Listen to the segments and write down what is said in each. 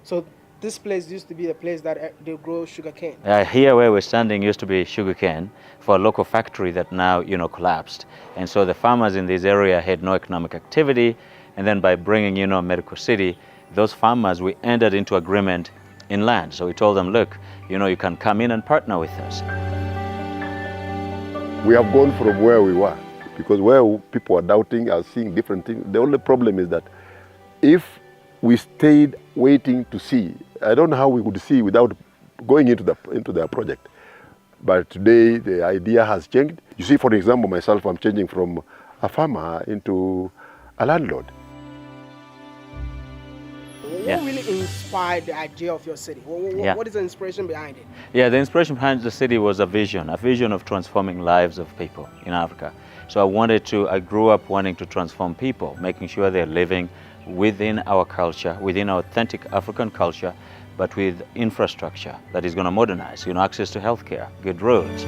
So this place used to be a place that they grow sugarcane. Here where we're standing used to be sugarcane for a local factory that now, collapsed. And so the farmers in this area had no economic activity. And then by bringing, Medical City, those farmers, we entered into agreement in land. So we told them, look, you can come in and partner with us. We have gone from where we were, because where people are doubting, are seeing different things. The only problem is that if we stayed waiting to see, I don't know how we could see without going into their project. But today the idea has changed. You see, for example, myself, I'm changing from a farmer into a landlord. What really inspired the idea of your city? What is the inspiration behind it? Yeah, the inspiration behind the city was a vision of transforming lives of people in Africa. So I grew up wanting to transform people, making sure they're living within our culture, within our authentic African culture, but with infrastructure that is going to modernize, access to healthcare, good roads.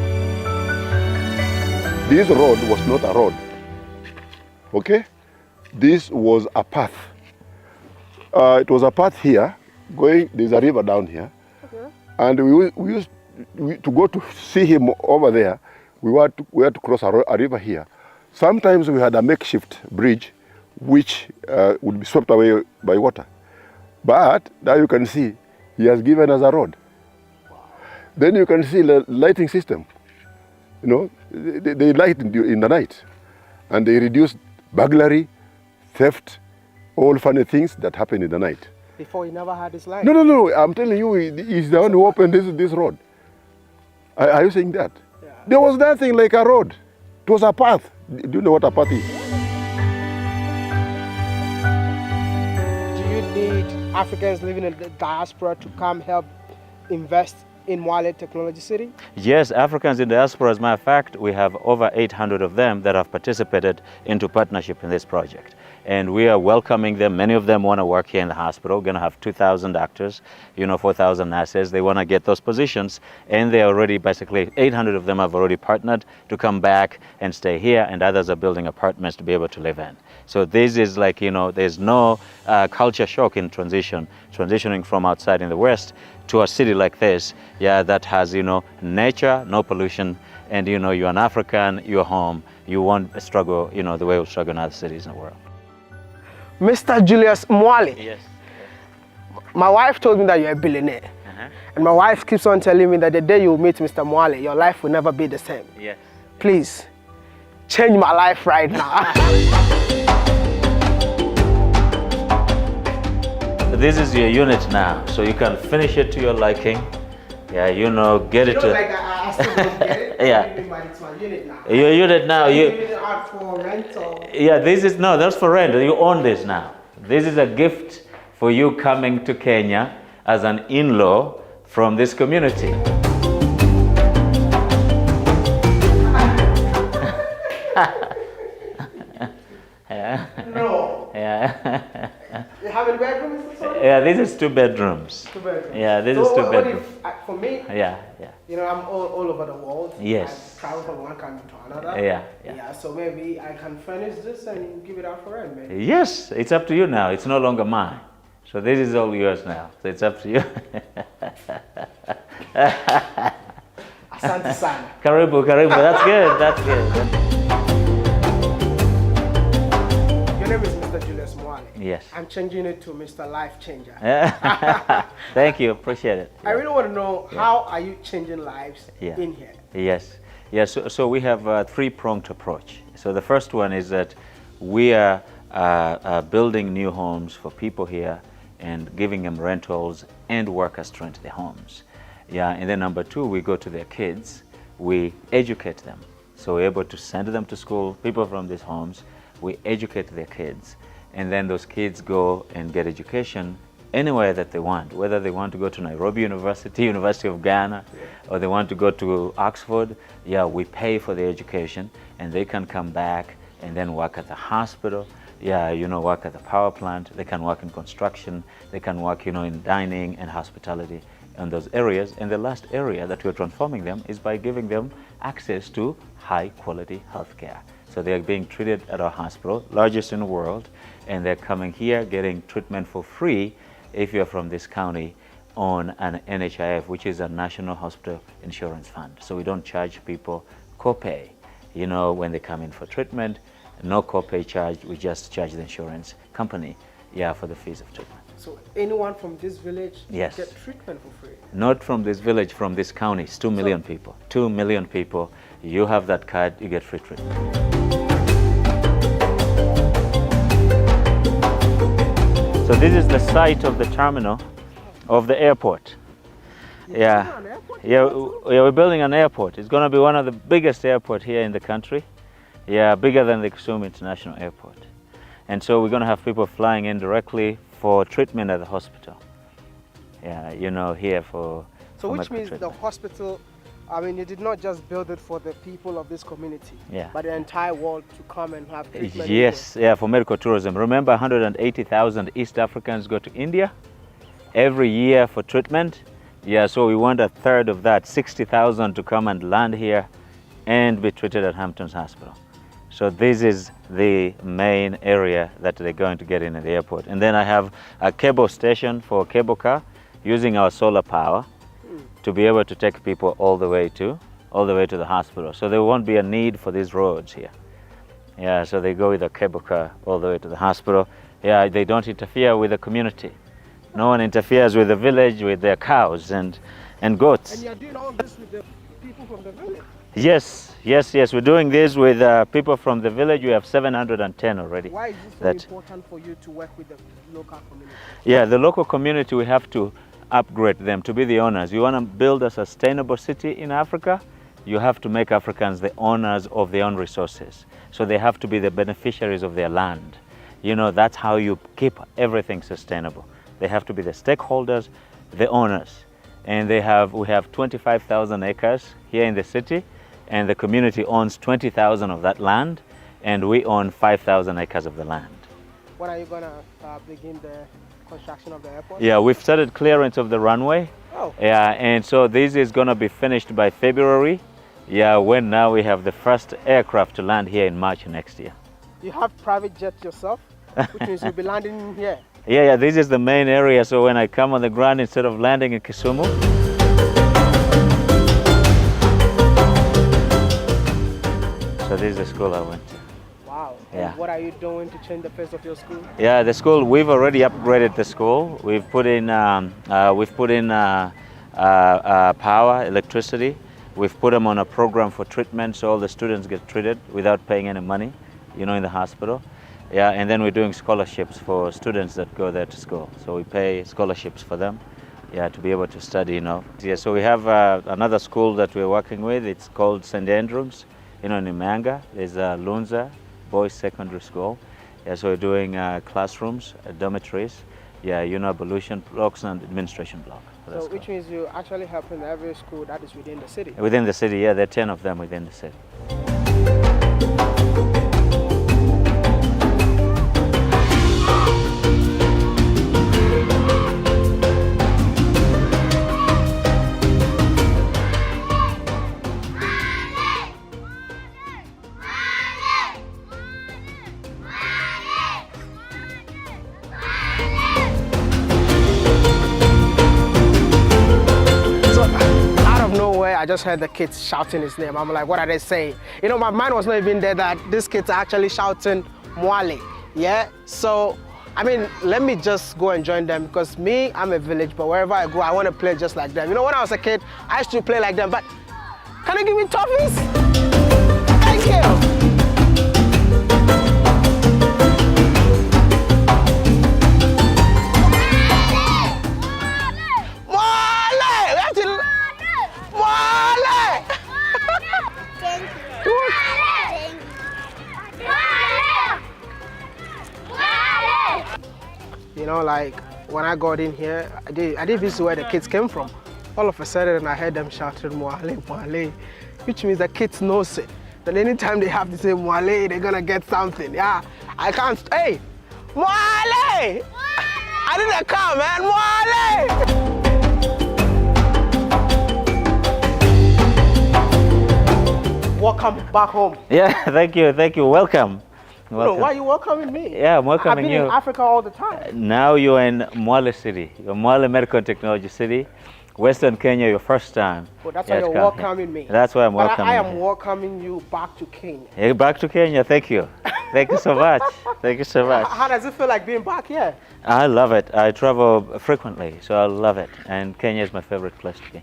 This road was not a road, okay? This was a path. It was a path here, there's a river down here, okay. And we used to go to see him over there. We had to cross a river here. Sometimes we had a makeshift bridge which would be swept away by water. But now you can see, he has given us a road. Wow. Then you can see the lighting system. They light in the night, and they reduce burglary, theft, all funny things that happen in the night. Before he never had his light? No, I'm telling you, he's the one who opened this road. Are you saying that? Yeah. There was nothing like a road. It was a path. Do you know what a path is? Do you need Africans living in the diaspora to come help invest in Mwale Technology City? Yes, Africans in diaspora, as a matter of fact, we have over 800 of them that have participated into partnership in this project. And we are welcoming them. Many of them want to work here in the hospital. We're going to have 2,000 doctors, 4,000 nurses. They want to get those positions. And they already, basically, 800 of them have already partnered to come back and stay here. And others are building apartments to be able to live in. So this is like, there's no culture shock in transitioning from outside in the West to a city like this, that has, nature, no pollution, and, you're an African, you're home. You won't struggle, the way we struggle in other cities in the world. Mr. Julius Mwale. Yes. My wife told me that you're a billionaire. And my wife keeps on telling me that the day you meet Mr. Mwale, your life will never be the same. Yes. Please, change my life right now. This is your unit now, so you can finish it to your liking. Yeah, get it. Like I still don't get it. Yeah. It's my unit now. Your unit now. You it out for rent or? Yeah, that's for rent. You own this now. This is a gift for you coming to Kenya as an in-law from this community. Yeah. No. Yeah. How many bedrooms? Yeah, this is 2 bedrooms. 2 bedrooms. Yeah, this is 2 bedrooms. For me, yeah. I'm all over the world. Yes. I travel from one country to another. Yeah. So maybe I can furnish this and give it out for rent, maybe. Yes, it's up to you now. It's no longer mine. So this is all yours now. So it's up to you. Asante sana. Karibu. That's good. That's good. Your name is Mr. Julius Mwale. Yes. I'm changing it to Mr. Life Changer. Thank you. Appreciate it. I really want to know, how are you changing lives in here? Yes. So we have a 3-pronged approach. So the first one is that we are building new homes for people here and giving them rentals and workers to rent their homes. And then number 2, we go to their kids. We educate them. So we're able to send them to school, people from these homes. We educate their kids. And then those kids go and get education anywhere that they want, whether they want to go to Nairobi University, University of Ghana, or they want to go to Oxford. We pay for their education, and they can come back and then work at the hospital, work at the power plant. They can work in construction. They can work, in dining and hospitality in those areas. And the last area that we're transforming them is by giving them access to high-quality healthcare. So they're being treated at our hospital, largest in the world, and they're coming here getting treatment for free if you're from this county, on an NHIF, which is a National Hospital Insurance Fund. So we don't charge people copay, you know, when they come in for treatment. No copay charge, we just charge the insurance company, yeah, for the fees of treatment. So anyone from this village Yes. get treatment for free? Not from this village, from this county. It's 2 million people. 2 million people. You have that card, you get free treatment. So this is the site of the terminal of the airport. Yeah. Yeah, we're building an airport. It's going to be one of the biggest airports here in the country. Yeah, bigger than the Kisumu International Airport. And so we're going to have people flying in directly for treatment at the hospital. Yeah, you know, here for So which medical means treatment. the hospital, I mean, you did not just build it for the people of this community, Yeah. but the entire world to come and have treatment. Yes, yeah, for medical tourism. Remember, 180,000 East Africans go to India every year for treatment. Yeah, so we want a third of that, 60,000, to come and land here and be treated at Hampton's Hospital. So this is the main area that they're going to get in at the airport. And then I have a cable station for cable car using our solar power to be able to take people all the way to the hospital. So there won't be a need for these roads here. Yeah, so they go with a cable car all the way to the hospital. Yeah, they don't interfere with the community. No one interferes with the village, with their cows and goats. And you're doing all this with the people from the village? Yes, yes, yes. We're doing this with people from the village. We have 710 already. Why is it so important for you to work with the local community? Yeah, the local community, we have to upgrade them to be the owners. You want to build a sustainable city in Africa, you have to make Africans the owners of their own resources. So they have to be the beneficiaries of their land. You know, that's how you keep everything sustainable. They have to be the stakeholders, the owners. And we have 25,000 acres here in the city, and the community owns 20,000 of that land, and we own 5,000 acres of the land. When are you going to begin the construction of the airport? Yeah, we've started clearance of the runway. Oh. Yeah, and so this is going to be finished by February. Yeah, when now we have the first aircraft to land here in March next year. You have private jets yourself, which means you'll be landing here. Yeah, this is the main area, so when I come on the ground instead of landing in Kisumu. So this is the school I went to. Wow. Yeah. And what are you doing to change the face of your school? Yeah, the school, we've already upgraded the school. We've put in power, electricity. We've put them on a program for treatment, so all the students get treated without paying any money, you know, in the hospital. Yeah, and then we're doing scholarships for students that go there to school. So we pay scholarships for them, yeah, to be able to study, you know. Yeah, so we have another school that we're working with. It's called St. Andrews, you know, in Imanga. There's a Lunza Boys Secondary School. Yeah, so we're doing classrooms, dormitories, yeah, you know, ablution blocks and administration block. So which means you actually help in every school that is within the city? Within the city, yeah, there are 10 of them within the city. I just heard the kids shouting his name. I'm like, what are they saying? You know, my mind was not even there that these kids are actually shouting Mwale. Yeah? So, I mean, let me just go and join them because me, I'm a village, but wherever I go, I want to play just like them. You know, when I was a kid, I used to play like them, but can you give me toffees? Thank you. You know, like when I got in here, I didn't see where the kids came from. All of a sudden, I heard them shouting Mwale, Mwale, which means the kids knows it. That anytime they have to say Mwale, they're gonna get something. Yeah, I can't. Hey, Mwale! I didn't come, man. Mwale! Welcome back home. Yeah, thank you, welcome. No, Welcome. why are you welcoming me? Yeah, I'm welcoming I've been you. in Africa all the time. Now you're in Mwale City, you're Mwale Medical and Technology City, Western Kenya, your first time. Well, that's why Yeah, to you're come here. welcoming me. That's why I'm But welcoming I you am here. welcoming you back to Kenya. Hey, back to Kenya, thank you. Thank you so much. Thank you so much. How does it feel like being back here? I love it. I travel frequently, so I love it. And Kenya is my favorite place to be.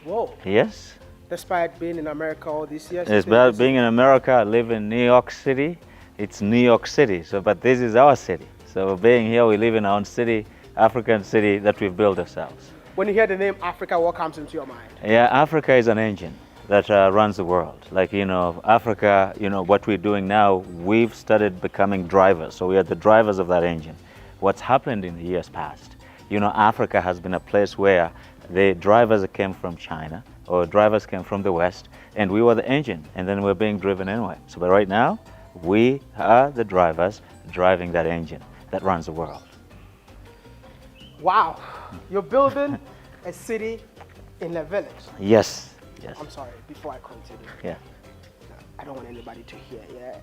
Whoa. Yes. Despite being in America all these years. It's about being in America. I live in New York City. It's New York City, so but this is our city. So being here, we live in our own city, African city that we've built ourselves. When you hear the name Africa, what comes into your mind? Yeah, Africa is an engine that runs the world. Like, Africa, what we're doing now, we've started becoming drivers. So we are the drivers of that engine. What's happened in the years past, Africa has been a place where the drivers came from China or drivers came from the West, and we were the engine, and then we're being driven anyway. So but right now, we are the drivers driving that engine that runs the world. Wow. You're building a city in a village. Yes, yes. I'm sorry, before I continue. Yeah. I don't want anybody to hear, yeah?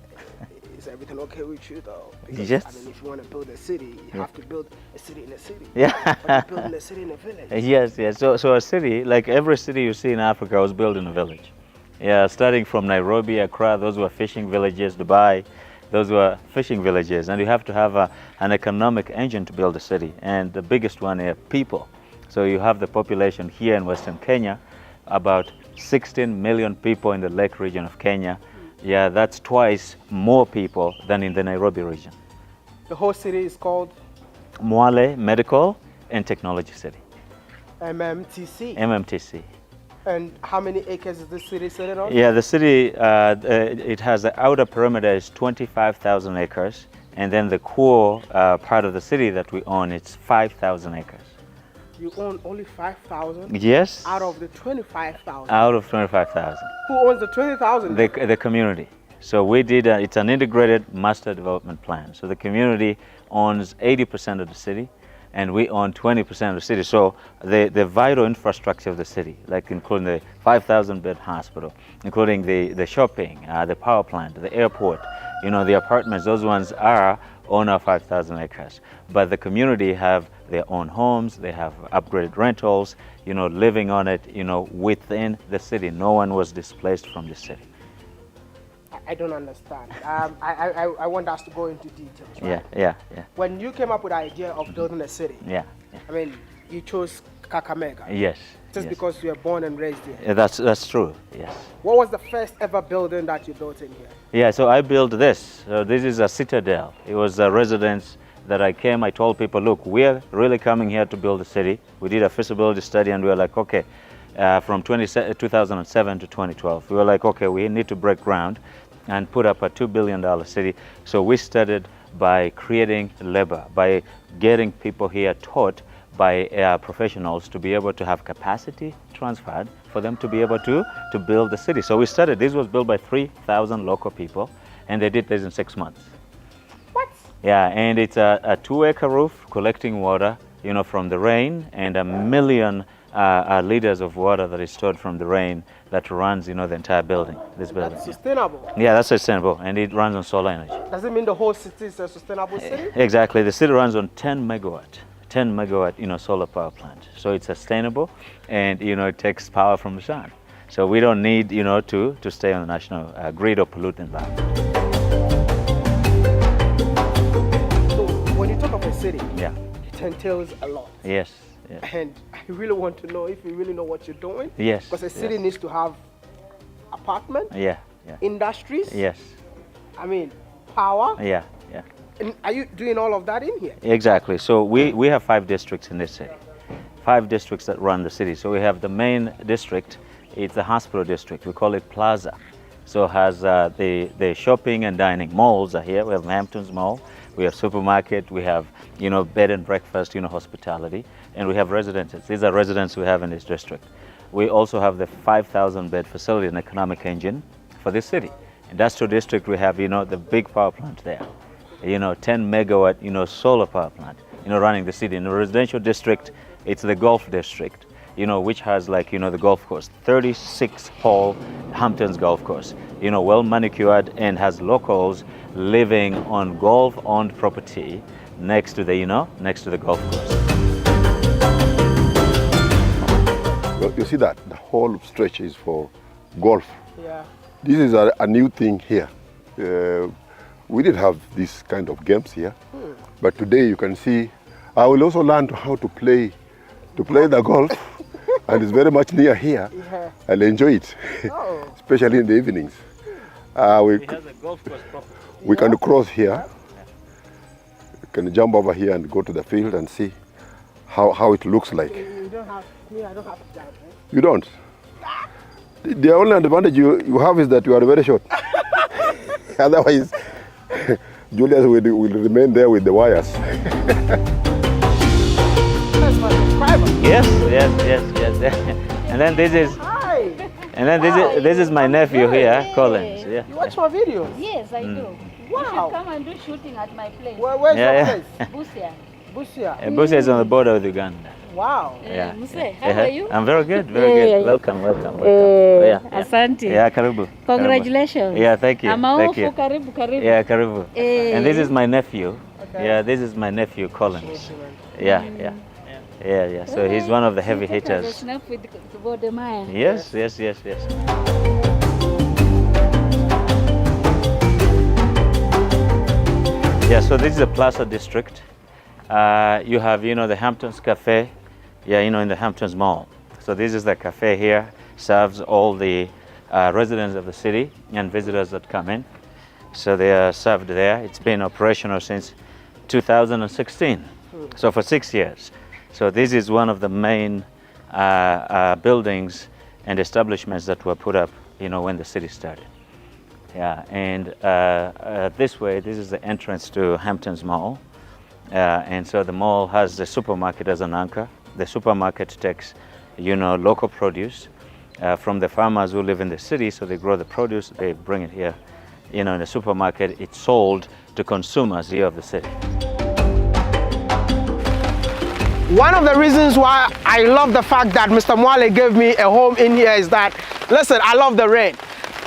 Is everything okay with you though? Because, Yes. I mean, if you want to build a city, you have to build a city in a city. Yeah. But you're building a city in a village. Yes, yes. So a city, like every city you see in Africa, was built in a village. Yeah, starting from Nairobi, Accra, those were fishing villages, Dubai, those were fishing villages. And you have to have an economic engine to build a city. And the biggest one is people. So you have the population here in Western Kenya, about 16 million people in the Lake region of Kenya. Yeah, that's twice more people than in the Nairobi region. The whole city is called Mwale Medical and Technology City, MMTC. MMTC. And how many acres is this city sitting on? Yeah, the city, it has the outer perimeter is 25,000 acres, and then the core part of the city that we own, it's 5,000 acres. You own only 5,000 Yes. out of the 25,000. Out of 25,000. Who owns the 20,000? The community. So we did, it's an integrated master development plan. So the community owns 80% of the city, and we own 20% of the city. So the vital infrastructure of the city, like including the 5,000 bed hospital, including the shopping, the power plant, the airport, the apartments, those ones are on our 5,000 acres. But the community have their own homes, they have upgraded rentals, living on it, within the city. No one was displaced from the city. I don't understand. I want us to go into details, right? Yeah. When you came up with the idea of building a city, Yeah. I mean, you chose Kakamega. Yes. Just yes. because you were born and raised here. Yeah, that's true. Yes. What was the first ever building that you built in here? Yeah. So I built this. So this is a citadel. It was a residence that I came. I told people, look, we're really coming here to build a city. We did a feasibility study, and we were like, okay. From 2007 to 2012, we were like, okay, we need to break ground and put up a $2 billion city. So we started by creating labor, by getting people here taught by professionals to be able to have capacity transferred for them to be able to build the city. So we started, this was built by 3,000 local people, and they did this in 6 months. What? Yeah, and it's a 2-acre roof collecting water, from the rain, and 1 million liters of water that is stored from the rain that runs, the entire building, this building. That's sustainable. Yeah, that's sustainable, and it runs on solar energy. Does it mean the whole city is a sustainable city? Exactly, the city runs on 10 megawatt, solar power plant. So it's sustainable, and, it takes power from the sun. So we don't need, to stay on the national grid or pollute the environment. So when you talk of a city, Yeah. it entails a lot. Yes. Yes. And I really want to know if you really know what you're doing. Yes. Because a city yes. needs to have apartments, Yeah. industries, Yes. I mean, power. Yeah. And are you doing all of that in here? Exactly. So we have 5 districts in this city. 5 districts that run the city. So we have the main district, it's the hospital district. We call it Plaza. So it has the shopping and dining malls are here. We have Hamptons Mall, we have supermarket, we have, bed and breakfast, hospitality, and we have residences. These are residences we have in this district. We also have the 5,000 bed facility and economic engine for this city. Industrial district, we have, the big power plant there. 10 megawatt, solar power plant, running the city. In the residential district, it's the Gulf district. which has like, the golf course, 36-hole Hamptons golf course, well manicured, and has locals living on golf-owned property next to the, next to the golf course. Well, you see that the whole stretch is for golf. Yeah. This is a new thing here. We didn't have this kind of games here, but today you can see. I will also learn how to play the golf, and it's very much near here. Yeah. I'll enjoy it, especially in the evenings. It has a golf course property. We can cross here. We can jump over here and go to the field and see how it looks like. You don't have me. I don't have to jump. You don't. The only advantage you have is that you are very short. Otherwise, Julius will remain there with the wires. That's my subscriber. Yes. And then this is, Hi. and then this is my nephew here, Collins. Yeah. You watch my videos? Yes, I do. You Wow. should come and do shooting at my place. Where's Yeah, your yeah. place? Busia. Busia. And Busia is on the border with Uganda. Wow. Yeah. Muse, how are you? I'm very good, very good. Welcome. Yeah. Asante. Yeah, karibu. Congratulations. Yeah, thank you. Amaofu, Thank you. karibu. Yeah, karibu. And this is my nephew. Okay. Yeah, this is my nephew, Collins. Yeah. So he's one of the heavy Take us a hitters. snap with Wode Maya. Yes. Yeah, so this is the Plaza district. You have, the Hamptons Cafe, in the Hamptons Mall. So this is the cafe here, serves all the residents of the city and visitors that come in. So they are served there. It's been operational since 2016, so for 6 years. So this is one of the main buildings and establishments that were put up, when the city started. Yeah, and this way, this is the entrance to Hamptons Mall. And so the mall has the supermarket as an anchor. The supermarket takes, local produce from the farmers who live in the city. So they grow the produce, they bring it here, in the supermarket. It's sold to consumers here of the city. One of the reasons why I love the fact that Mr. Mwale gave me a home in here is that, listen, I love the rain.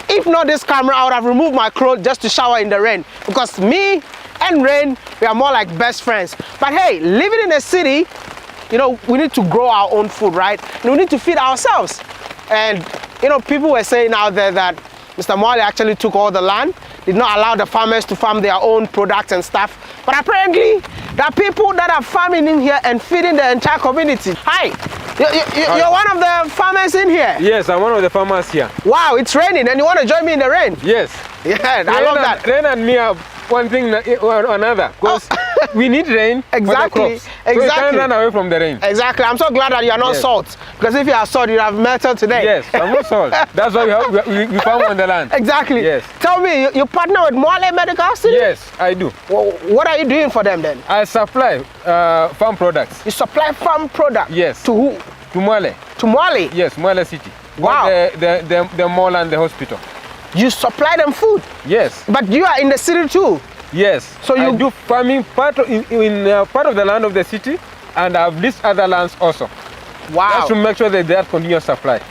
If not this camera, I would have removed my clothes just to shower in the rain, because me and rain, we are more like best friends. But hey, living in a city, we need to grow our own food, right? And we need to feed ourselves. And, people were saying out there that Mr. Mwale actually took all the land, did not allow the farmers to farm their own products and stuff. But apparently, there are people that are farming in here and feeding the entire community. Hi, you're one of the farmers in here? Yes, I'm one of the farmers here. Wow, it's raining and you want to join me in the rain? Yes. Yeah, I love that. Rain and me are one thing or another, because we need rain Exactly, for the crops. So we can't run away from the rain. Exactly. I'm so glad that you are not salt, because if you are salt, you'd have melted today. Yes, I'm not salt. That's why we farm on the land. Exactly. Yes. Tell me, you partner with Mwale Medical City? Yes, I do. Well, what are you doing for them then? I supply farm products. You supply farm product? Yes. To who? To Mwale. To Mwale? Yes, Mwale City. Wow. The mall and the hospital. You supply them food? Yes. But you are in the city too? Yes. So you I do farming part of the land of the city, and I've leased other lands also. Wow. Just to make sure that they have continuous supply.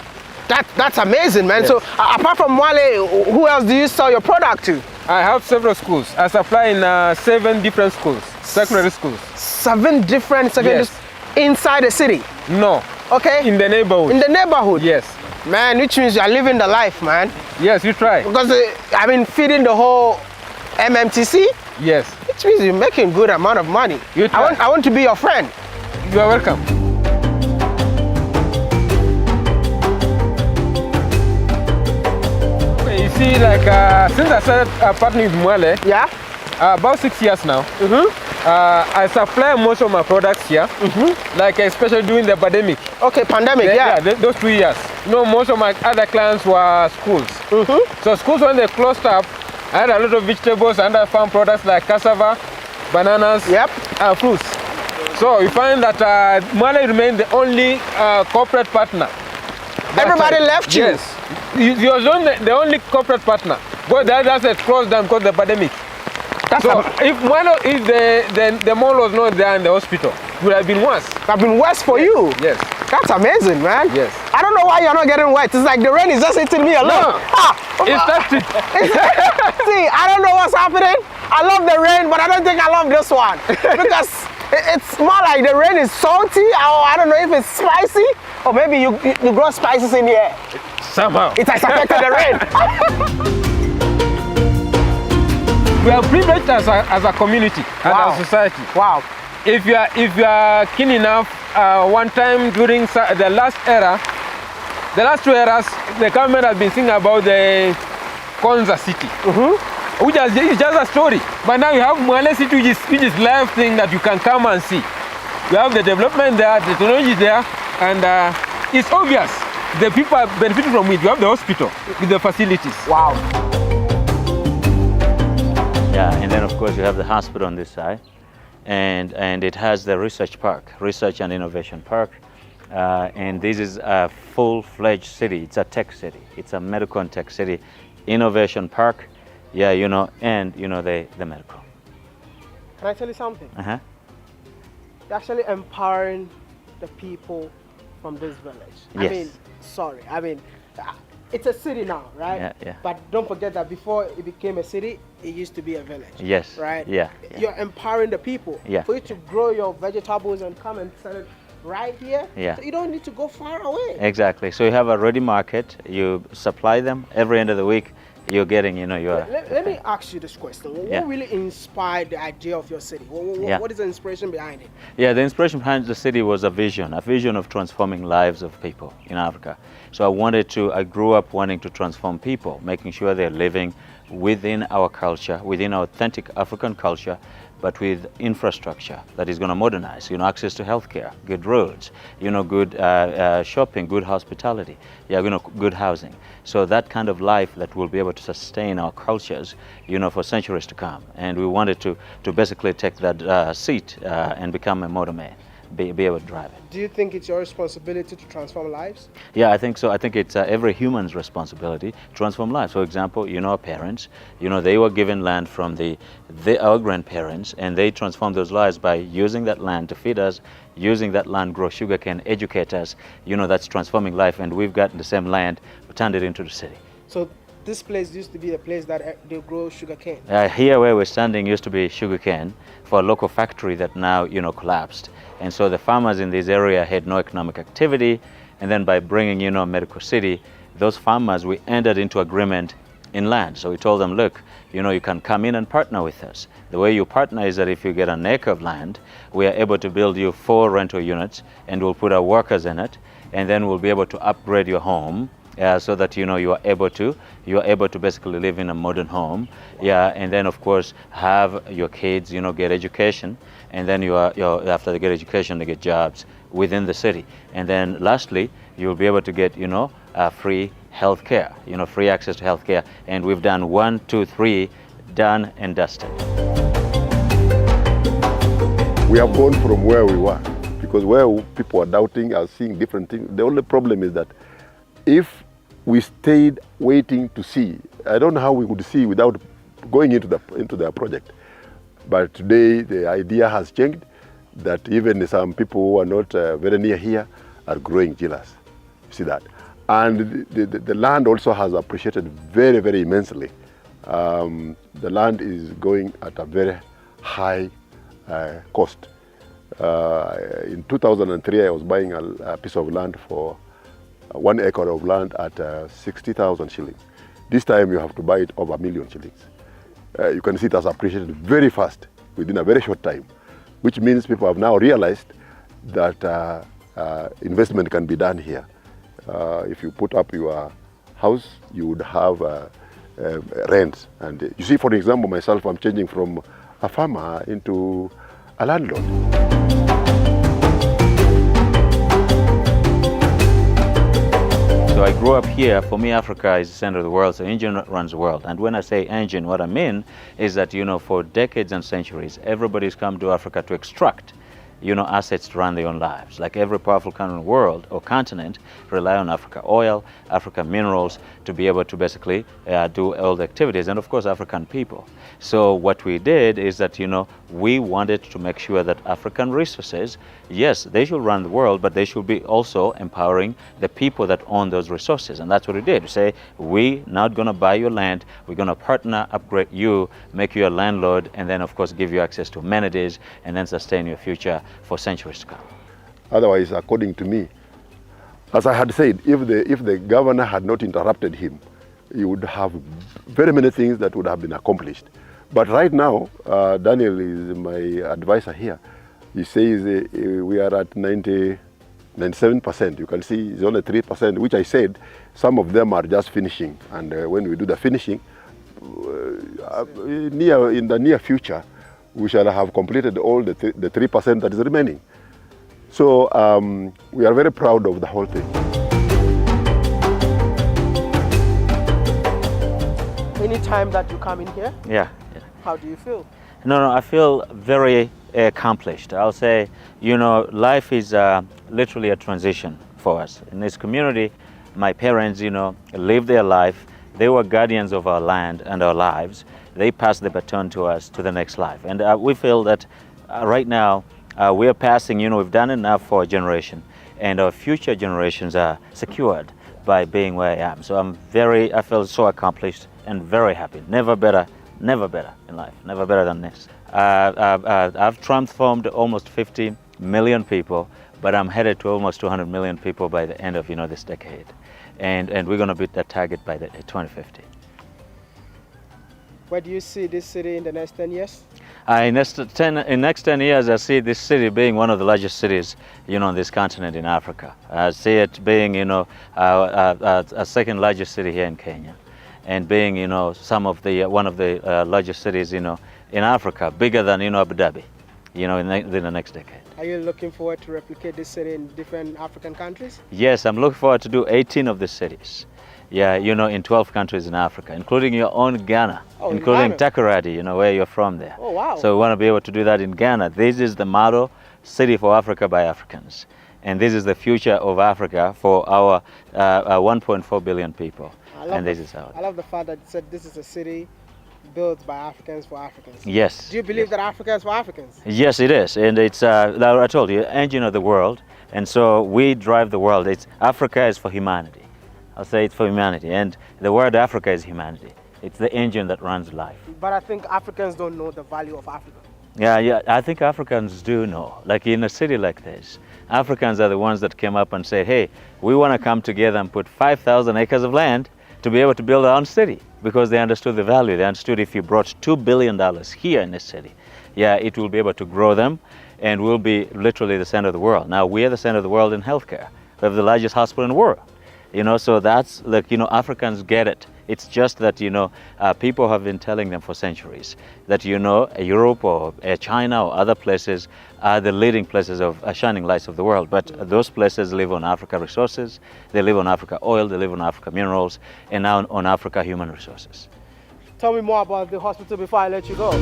That's amazing, man. Yes. So apart from Mwale, who else do you sell your product to? I have several schools. I supply in 7 different schools, secondary schools. 7 different secondary Yes. inside the city? No. Okay. In the neighborhood. In the neighborhood? Yes. Man, which means you are living the life, man. Yes, you try. Because feeding the whole MMTC, Yes. which means you're making good amount of money. You try. I want to be your friend. You are welcome. Okay, you see, since I started partnering with Mwale, Yeah? about 6 years now, I supply most of my products here, especially during the pandemic. Okay, pandemic, yeah. Those 2 years. Most of my other clients were schools. So schools, when they closed up, I had a lot of vegetables and other farm products like cassava, bananas, Yep. and fruits. So we find that Mwale remained the only corporate partner. Everybody left you? Yes. He was the only corporate partner. But the others had closed down because of the pandemic. So if the mall was not there in the hospital, would have been worse. Have been worse for you. Yes. That's amazing, man. Yes. I don't know why you're not getting wet. It's like the rain is just hitting me alone. It's that. See, I don't know what's happening. I love the rain, but I don't think I love this one because it's more like the rain is salty, or I don't know if it's spicy, or maybe you grow spices in here. Somehow. It has affected the rain. We are privileged as a community and as a society. Wow. If you are keen enough, one time during the last two eras, the government has been thinking about the Konza city, which is just a story. But now you have Mwale city, which is live thing that you can come and see. You have the development there, the technology there, and it's obvious the people are benefiting from it. You have the hospital with the facilities. Wow. Yeah, and then of course you have the hospital on this side. And it has the research and innovation park, and this is a full-fledged city. It's a tech city. It's a medical and tech city, innovation park. Yeah, and the medical. Can I tell you something? Uh-huh. You're actually empowering the people from this village. Yes. I mean, it's a city now, right? Yeah, yeah. But don't forget that before it became a city, it used to be a village. Yes. Right? Yeah. You're empowering the people. Yeah. For you to grow your vegetables and come and sell it right here. Yeah. So you don't need to go far away. Exactly. So you have a ready market. You supply them every end of the week. You're getting, your. Let me ask you this question. Yeah. What really inspired the idea of your city? What is the inspiration behind it? Yeah, the inspiration behind the city was a vision of transforming lives of people in Africa. So I grew up wanting to transform people, making sure they're living within our culture, within our authentic African culture, but with infrastructure that is going to modernize, access to healthcare, good roads, good shopping, good hospitality, good housing. So that kind of life that will be able to sustain our cultures, for centuries to come. And we wanted to basically take that seat and become a motor man, be able to drive it. Do you think it's your responsibility to transform lives? Yeah, I think so. I think it's every human's responsibility to transform lives. For example, our parents, they were given land from our grandparents, and they transformed those lives by using that land to feed us, using that land grow sugarcane, educate us. That's transforming life, and we've gotten the same land, we turned it into the city. So this place used to be the place that they grow sugarcane. Here where we're standing used to be sugarcane for a local factory that now collapsed. And so the farmers in this area had no economic activity, and then by bringing medical city, those farmers, we entered into agreement in land. So we told them, look, you can come in and partner with us. The way you partner is that if you get an acre of land, we are able to build you 4 rental units, and we'll put our workers in it, and then we'll be able to upgrade your home so that you are able to basically live in a modern home. Yeah, and then of course have your kids get education, and then after they get education they get jobs within the city, and then lastly you'll be able to get free health care, free access to health care. And we've done 1, 2, 3, done and dusted. We have gone from where we were, because where people are doubting, are seeing different things. The only problem is that if we stayed waiting to see, I don't know how we could see without going into the project. But today the idea has changed, that even some people who are not very near here are growing gilas. You see that? And the land also has appreciated very, very immensely. The land is going at a very high cost. In 2003 I was buying a piece of land for 1 acre of land at 60,000 shillings. This time you have to buy it over 1 million shillings. You can see it has appreciated very fast within a very short time, which means people have now realized that investment can be done here. If you put up your house, you would have rent. And you see, for example, myself, I'm changing from a farmer into a landlord. So I grew up here. For me, Africa is the center of the world, so engine runs the world. And when I say engine, what I mean is that, for decades and centuries, everybody's come to Africa to extract, assets to run their own lives. Like every powerful country in the world or continent rely on Africa oil, African minerals to be able to basically do all the activities, and of course African people. So what we did is that, we wanted to make sure that African resources, yes, they should run the world, but they should be also empowering the people that own those resources. And that's what we did. We say, we're not going to buy your land, we're going to partner, upgrade you, make you a landlord, and then of course give you access to amenities, and then sustain your future for centuries to come. Otherwise, according to me, as I had said, if the governor had not interrupted him, he would have very many things that would have been accomplished. But right now, Daniel is my advisor here. He says we are at 97%. You can see it's only 3%, which I said some of them are just finishing. And when we do the finishing, in the near future, we shall have completed all the 3% that is remaining. So we are very proud of the whole thing. Any time that you come in here, Yeah. how do you feel? No, I feel very accomplished. I'll say, life is literally a transition for us. In this community, my parents, lived their life. They were guardians of our land and our lives. They passed the baton to us to the next life. And we feel that right now, we're passing, we've done enough for a generation, and our future generations are secured by being where I am. So I feel so accomplished and very happy. Never better in life, never better than this. I've transformed almost 50 million people, but I'm headed to almost 200 million people by the end of this decade. And we're going to beat that target by 2050. Where do you see this city in the next 10 years? In next 10 years, I see this city being one of the largest cities, on this continent in Africa. I see it being, a second largest city here in Kenya, and being, one of the largest cities, in Africa, bigger than, Abu Dhabi, in the next decade. Are you looking forward to replicate this city in different African countries? Yes, I'm looking forward to do 18 of these cities. Yeah, in 12 countries in Africa, including your own Ghana, including Takoradi, where you're from there. Oh, wow. So we want to be able to do that in Ghana. This is the motto, City for Africa by Africans. And this is the future of Africa for our 1.4 billion people. I love the fact that you said this is a city built by Africans for Africans. Yes. Do you believe that Africa is for Africans? Yes, it is. And it's, I told you, engine of the world. And so we drive the world. Africa is for humanity. I'll say it's for humanity, and the word Africa is humanity. It's the engine that runs life. But I think Africans don't know the value of Africa. Yeah, I think Africans do know. Like in a city like this, Africans are the ones that came up and said, hey, we want to come together and put 5,000 acres of land to be able to build our own city, because they understood the value. They understood if you brought $2 billion here in this city, it will be able to grow them, and we'll be literally the center of the world. Now, we are the center of the world in healthcare. We have the largest hospital in the world. So that's like, Africans get it. It's just that, people have been telling them for centuries that, Europe or China or other places are the leading places of shining lights of the world. But those places live on Africa resources, they live on Africa oil, they live on Africa minerals, and now on Africa human resources. Tell me more about the hospital before I let you go.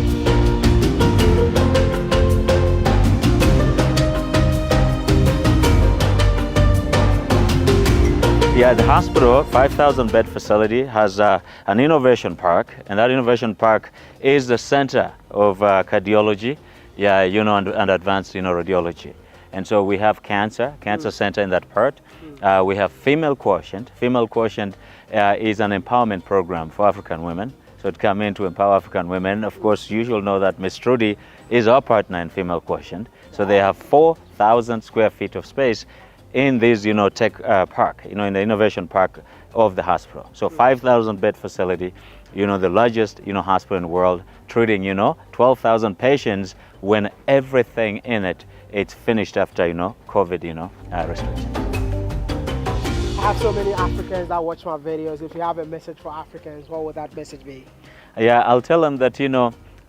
Yeah, the hospital, 5,000 bed facility, has an innovation park, and that innovation park is the center of cardiology, and advanced, radiology. And so we have cancer center in that part. We have female quotient. Female quotient is an empowerment program for African women. So it come in to empower African women. Of course, you should know that Ms. Trudy is our partner in female quotient. So they have 4,000 square feet of space in this, tech park, in the innovation park of the hospital. So 5,000 bed facility, the largest, hospital in the world, treating, 12,000 patients when everything in it's finished after, COVID, restrictions. I have so many Africans that watch my videos. If you have a message for Africans, what would that message be? Yeah, I'll tell them that,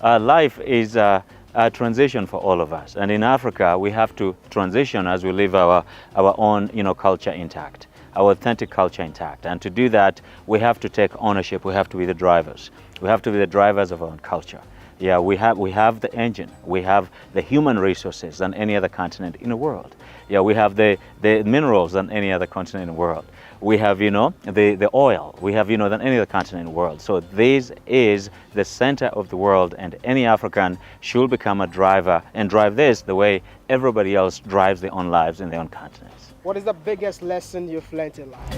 life is a transition for all of us. And in Africa, we have to transition as we leave our own, culture intact, our authentic culture intact. And to do that, we have to take ownership. We have to be the drivers. We have to be the drivers of our own culture. Yeah, we have the engine, we have the human resources than any other continent in the world. Yeah, we have the minerals than any other continent in the world. We have, the oil, we have, than any other continent in the world. So this is the center of the world, and any African should become a driver and drive this the way everybody else drives their own lives in their own continents. What is the biggest lesson you've learned in life?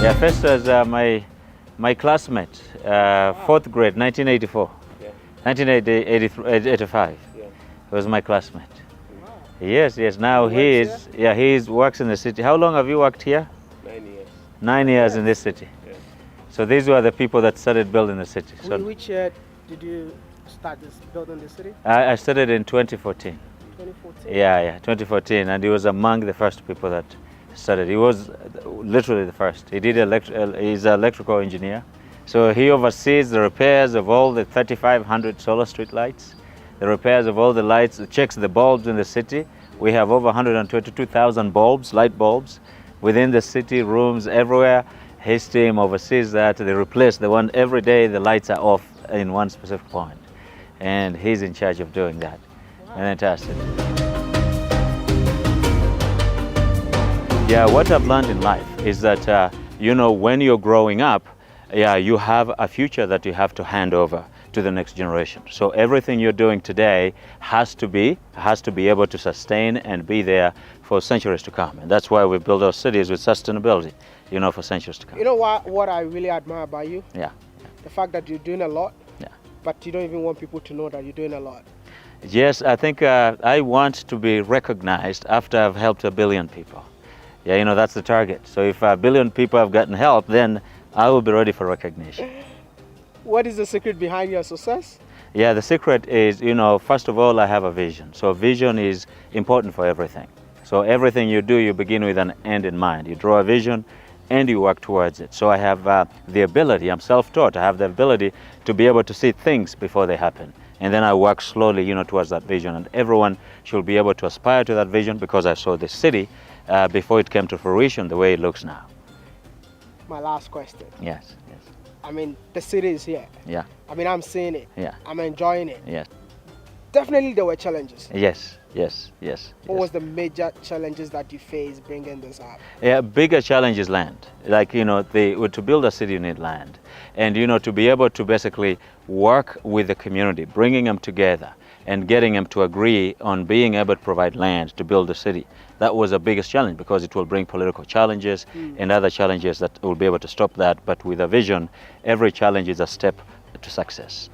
Yeah, first was my classmate, 4th grade, 1984, 1985. He was my classmate. Yes, now he works in the city. How long have you worked here? 9 years. 9 years in this city. Yes. So these were the people that started building the city. So Which year did you start this building the city? I started in 2014. 2014? Yeah, 2014, and he was among the first people that started. He was literally the first. He did he's an electrical engineer. So he oversees the repairs of all the 3,500 solar street lights, the repairs of all the lights, checks the bulbs in the city. We have over 122,000 bulbs, light bulbs, within the city, rooms, everywhere. His team oversees that. They replace the one every day. The lights are off in one specific point, and he's in charge of doing that. Wow. Fantastic. Yeah, what I've learned in life is that when you're growing up, you have a future that you have to hand over to the next generation. So everything you're doing today has to be able to sustain and be there for centuries to come. And that's why we build our cities with sustainability, for centuries to come. You know what I really admire about you? Yeah. The fact that you're doing a lot, yeah, but you don't even want people to know that you're doing a lot. Yes, I think I want to be recognized after I've helped 1 billion people. Yeah, that's the target. So if 1 billion people have gotten help, then I will be ready for recognition. What is the secret behind your success? Yeah, the secret is, first of all, I have a vision. So vision is important for everything. So everything you do, you begin with an end in mind. You draw a vision and you work towards it. So I have the ability, I'm self-taught, I have the ability to be able to see things before they happen. And then I work slowly, towards that vision. And everyone should be able to aspire to that vision because I saw the city before it came to fruition the way it looks now. My last question. Yes. I mean, the city is here. Yeah. I mean, I'm seeing it. Yeah. I'm enjoying it. Yes. Definitely there were challenges. Yes. What was the major challenges that you faced bringing this up? Yeah, bigger challenge is land. Like, to build a city you need land. And, to be able to basically work with the community, bringing them together and getting them to agree on being able to provide land to build the city. That was the biggest challenge because it will bring political challenges and other challenges that will be able to stop that. But with a vision, every challenge is a step to success.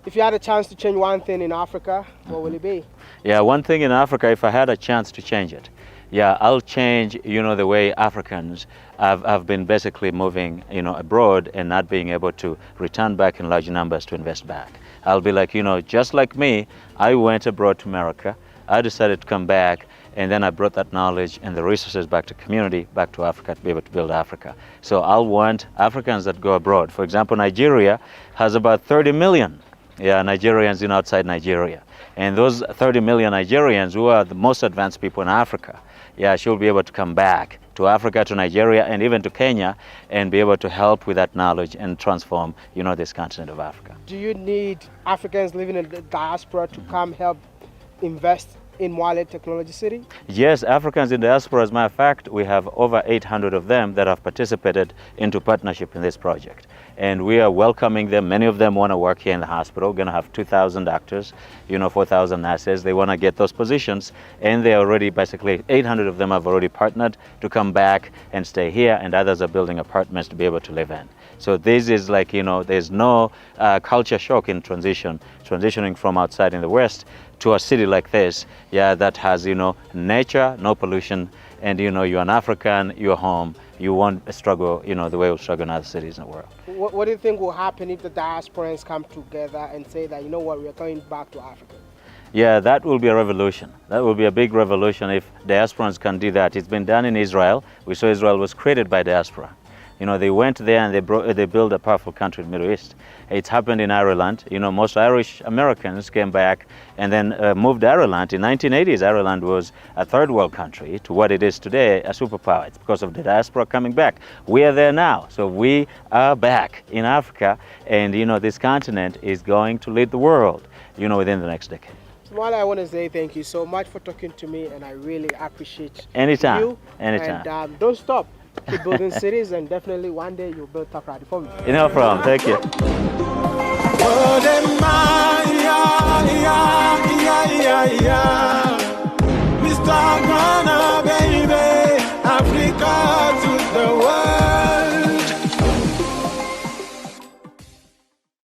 If you had a chance to change one thing in Africa, what will it be? Yeah, one thing in Africa, if I had a chance to change it, I'll change, the way Africans have been basically moving, abroad and not being able to return back in large numbers to invest back. I'll be like, just like me, I went abroad to America. I decided to come back, and then I brought that knowledge and the resources back to community, back to Africa, to be able to build Africa. So I'll want Africans that go abroad. For example, Nigeria has about 30 million Nigerians outside Nigeria. And those 30 million Nigerians who are the most advanced people in Africa, she'll be able to come back to Africa, to Nigeria, and even to Kenya, and be able to help with that knowledge and transform, this continent of Africa. Do you need Africans living in the diaspora to come help invest in Mwale Technology City? Yes, Africans in diaspora, as a matter of fact, we have over 800 of them that have participated into partnership in this project. And we are welcoming them. Many of them want to work here in the hospital. We're going to have 2,000 doctors, 4,000 nurses. They want to get those positions, and they already, basically, 800 of them have already partnered to come back and stay here, and others are building apartments to be able to live in. So this is like, there's no culture shock in transitioning from outside in the West to a city like this, that has, nature, no pollution, and, you're an African, you're home, you won't struggle, the way we struggle in other cities in the world. What do you think will happen if the diasporans come together and say that, we're coming back to Africa? Yeah, that will be a revolution. That will be a big revolution if diasporans can do that. It's been done in Israel. We saw Israel was created by diaspora. You know, they went there and they built a powerful country in the Middle East. It's happened in Ireland. You know, most Irish Americans came back and then moved to Ireland. In 1980s, Ireland was a third world country to what it is today, a superpower. It's because of the diaspora coming back. We are there now. So we are back in Africa, and you know, this continent is going to lead the world, you know, within the next decade. Mwale, I want to say thank you so much for talking to me, and I really appreciate Anytime. you. Anytime. And don't stop. Keep building cities, and definitely one day you'll build Takoradi for me. No problem. Thank you.